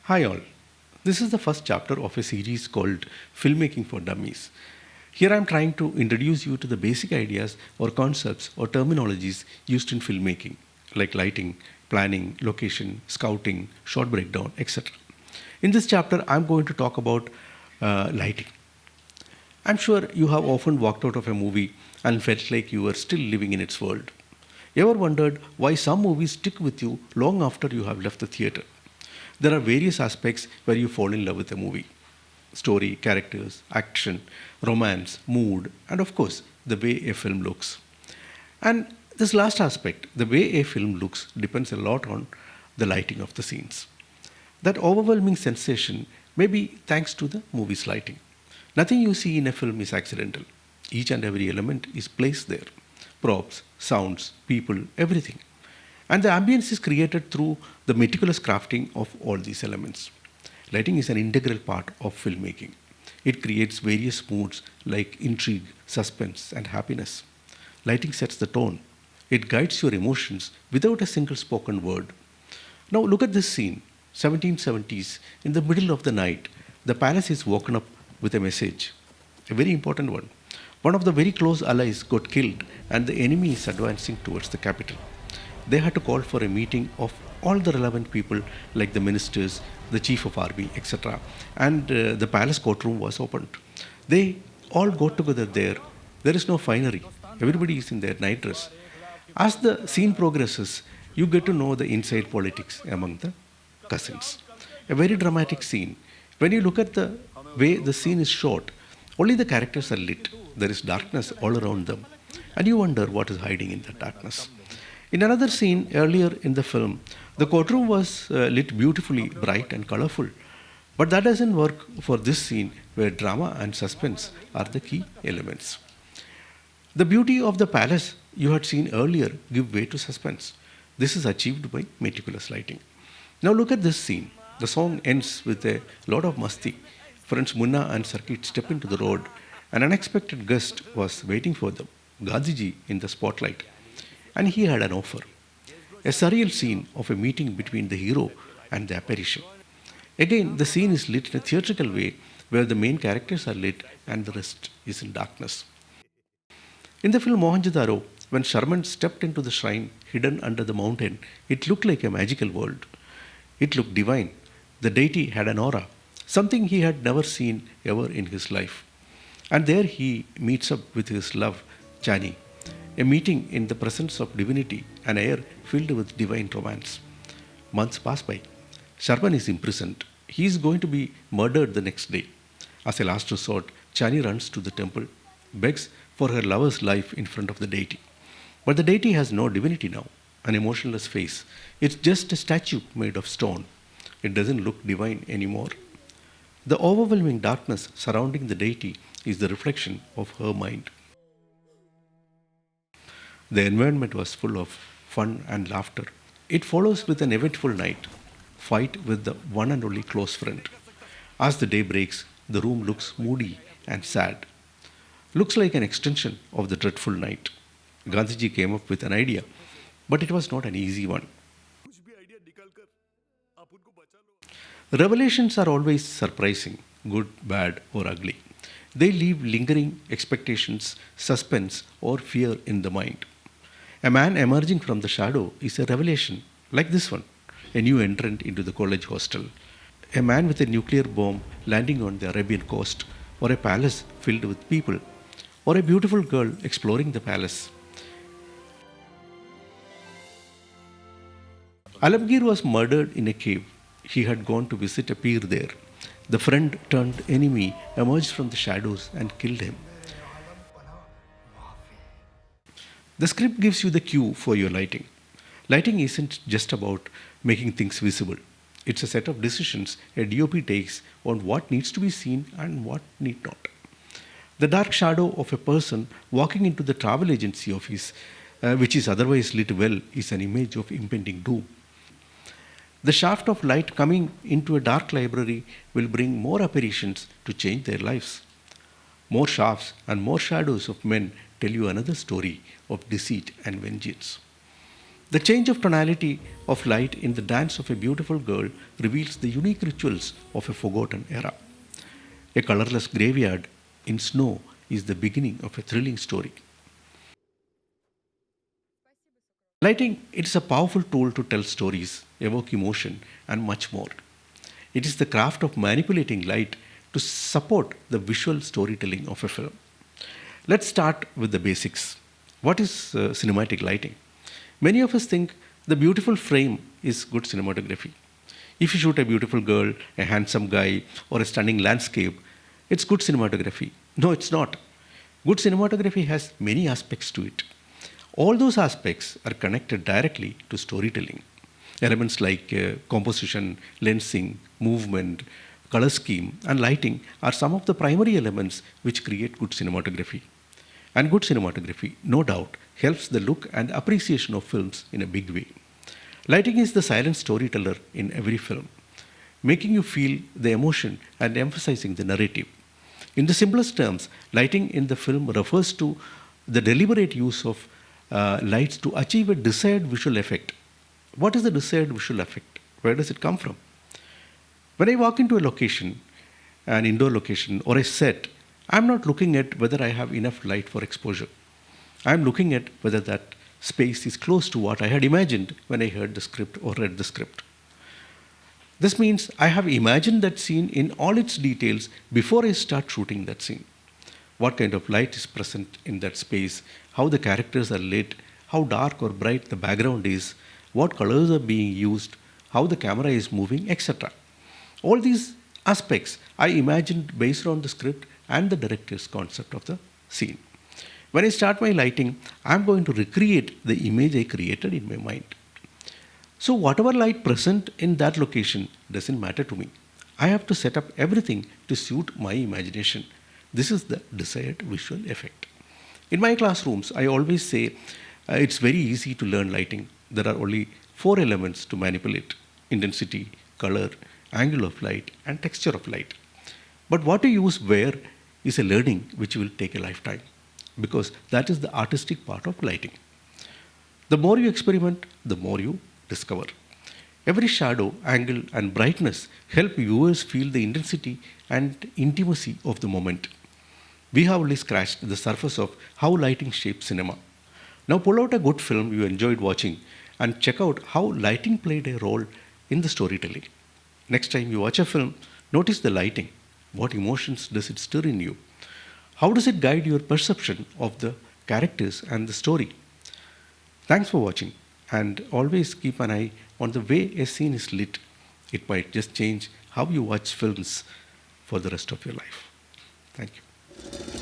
Hi all. This is the first chapter of a series called Filmmaking for Dummies. Here I am trying to introduce you to the basic ideas or concepts or terminologies used in filmmaking, like lighting, planning, location, scouting, shot breakdown, etc. In this chapter, I am going to talk about lighting. I'm sure you have often walked out of a movie and felt like you were still living in its world. Ever wondered why some movies stick with you long after you have left the theater? There are various aspects where you fall in love with a movie: story, characters, action, romance, mood, and of course, the way a film looks. And this last aspect, the way a film looks, depends a lot on the lighting of the scenes. That overwhelming sensation may be thanks to the movie's lighting. Nothing you see in a film is accidental. Each and every element is placed there: props, sounds, people, everything. And the ambience is created through the meticulous crafting of all these elements. Lighting is an integral part of filmmaking. It creates various moods like intrigue, suspense, and happiness. Lighting sets the tone. It guides your emotions without a single spoken word. Now look at this scene, 1770s, in the middle of the night. The palace is woken up with a message, a very important one. One of the very close allies got killed, and the enemy is advancing towards the capital. They had to call for a meeting of all the relevant people, like the ministers, the chief of army, etc. And the palace courtroom was opened. They all got together there. There is no finery. Everybody is in their night dress. As the scene progresses, you get to know the inside politics among the cousins. A very dramatic scene. When you look at the way the scene is shot, only the characters are lit. There is darkness all around them. And you wonder what is hiding in that darkness. In another scene earlier in the film, the courtroom was lit beautifully, bright and colorful. But that doesn't work for this scene where drama and suspense are the key elements. The beauty of the palace you had seen earlier give way to suspense. This is achieved by meticulous lighting. Now look at this scene. The song ends with a lot of masti. Friends Munna and Circuit step into the road. An unexpected guest was waiting for them, Gandhiji in the spotlight. And he had an offer. A surreal scene of a meeting between the hero and the apparition. Again, the scene is lit in a theatrical way where the main characters are lit and the rest is in darkness. In the film Mohenjo-daro, when Sharman stepped into the shrine hidden under the mountain, it looked like a magical world. It looked divine. The deity had an aura, something he had never seen ever in his life. And there he meets up with his love, Chani. A meeting in the presence of divinity, an air filled with divine romance. Months pass by. Sharman is imprisoned. He is going to be murdered the next day. As a last resort, Chani runs to the temple, begs for her lover's life in front of the deity. But the deity has no divinity now, an emotionless face. It's just a statue made of stone. It doesn't look divine anymore. The overwhelming darkness surrounding the deity is the reflection of her mind. The environment was full of fun and laughter. It follows with an eventful night, fight with the one and only close friend. As the day breaks, the room looks moody and sad. Looks like an extension of the dreadful night. Gandhiji came up with an idea, but it was not an easy one. Revelations are always surprising, good, bad, or ugly. They leave lingering expectations, suspense, or fear in the mind. A man emerging from the shadow is a revelation, like this one: a new entrant into the college hostel, a man with a nuclear bomb landing on the Arabian coast, or a palace filled with people, or a beautiful girl exploring the palace. Alamgir was murdered in a cave. He had gone to visit a peer there. The friend turned enemy emerged from the shadows and killed him. The script gives you the cue for your lighting. Lighting isn't just about making things visible. It's a set of decisions a DOP takes on what needs to be seen and what need not. The dark shadow of a person walking into the travel agency office, which is otherwise lit well, is an image of impending doom. The shaft of light coming into a dark library will bring more apparitions to change their lives. More shafts and more shadows of men tell you another story of deceit and vengeance. The change of tonality of light in the dance of a beautiful girl reveals the unique rituals of a forgotten era. A colorless graveyard in snow is the beginning of a thrilling story. Lighting, it is a powerful tool to tell stories, evoke emotion, and much more. It is the craft of manipulating light to support the visual storytelling of a film. Let's start with the basics. What is cinematic lighting? Many of us think the beautiful frame is good cinematography. If you shoot a beautiful girl, a handsome guy, or a stunning landscape, it's good cinematography. No, it's not. Good cinematography has many aspects to it. All those aspects are connected directly to storytelling. Elements like composition, lensing, movement, color scheme, and lighting are some of the primary elements which create good cinematography. And good cinematography, no doubt, helps the look and appreciation of films in a big way. Lighting is the silent storyteller in every film, making you feel the emotion and emphasizing the narrative. In the simplest terms, lighting in the film refers to the deliberate use of lights to achieve a desired visual effect. What is the desired visual effect? Where does it come from? When I walk into a location, an indoor location or a set, I'm not looking at whether I have enough light for exposure. I'm looking at whether that space is close to what I had imagined when I heard the script or read the script. This means I have imagined that scene in all its details before I start shooting that scene. What kind of light is present in that space, how the characters are lit, how dark or bright the background is, what colors are being used, how the camera is moving, etc. All these aspects I imagined based on the script and the director's concept of the scene. When I start my lighting, I'm going to recreate the image I created in my mind. So whatever light present in that location doesn't matter to me. I have to set up everything to suit my imagination. This is the desired visual effect. In my classrooms, I always say it's very easy to learn lighting. There are only 4 elements to manipulate: intensity, color, angle of light, and texture of light. But what to use where is a learning which will take a lifetime, because that is the artistic part of lighting. The more you experiment, the more you discover. Every shadow, angle, and brightness help viewers feel the intensity and intimacy of the moment. We have only scratched the surface of how lighting shapes cinema. Now pull out a good film you enjoyed watching and check out how lighting played a role in the storytelling. Next time you watch a film, notice the lighting. What emotions does it stir in you? How does it guide your perception of the characters and the story? Thanks for watching, and always keep an eye on the way a scene is lit. It might just change how you watch films for the rest of your life. Thank you.